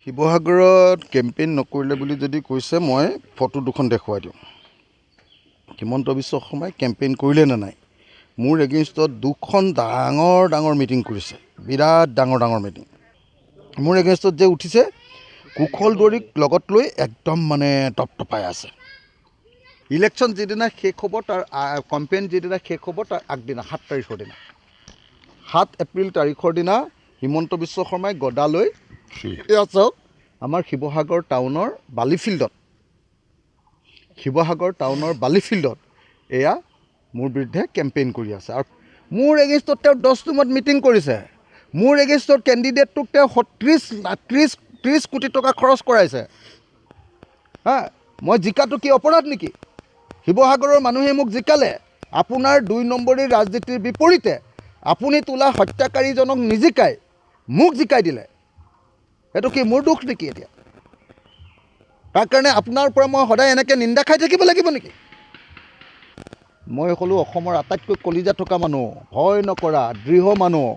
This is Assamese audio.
শিৱসাগৰত কেম্পেইন নকৰিলে বুলি যদি কৈছে মই ফটো দুখন দেখুৱাই দিওঁ। হিমন্ত বিশ্ব শৰ্মাই কেম্পেইন কৰিলে নে নাই? মোৰ এগেইনষ্টত দুখন ডাঙৰ ডাঙৰ মিটিং কৰিছে, বিৰাট ডাঙৰ ডাঙৰ মিটিং। মোৰ এগেইনষ্টত যে উঠিছে কুশল দৰিক লগত লৈ একদম মানে টপটপাই আছে। ইলেকশ্যন যিদিনা শেষ হ'ব তাৰ কেম্পেইন যিদিনা শেষ হ'ব তাৰ আগদিনা 7 তাৰিখৰ দিনা 7 এপ্ৰিল তাৰিখৰ দিনা হিমন্ত বিশ্ব শৰ্মাই গদা লৈ চাওক আমাৰ শিৱসাগৰ টাউনৰ বালিফিল্ডত এয়া মোৰ বিৰুদ্ধে কেম্পেইন কৰি আছে। আৰু মোৰ এগেইনষ্টত তেওঁ 10 ৰুমত মিটিং কৰিছে। মোৰ এগেইনষ্টত কেণ্ডিডেটটোক তেওঁ 30 কোটি টকা খৰচ কৰাইছে। মই জিকাটো কি অপৰাধ নেকি? শিৱসাগৰৰ মানুহে মোক জিকালে। আপোনাৰ 2 নম্বৰী ৰাজনীতিৰ বিপৰীতে আপুনি তোলা হত্যাকাৰীজনক নিজিকাই মোক জিকাই দিলে। এইটো কি মোৰ দুখ নেকি? এতিয়া তাৰ কাৰণে আপোনাৰ পৰা মই সদায় এনেকৈ নিন্দা খাই থাকিব লাগিব নেকি? মই হ'লো অসমৰ আটাইতকৈ কলিজা থকা মানুহ, ভয় নকৰা দৃঢ় মানুহ।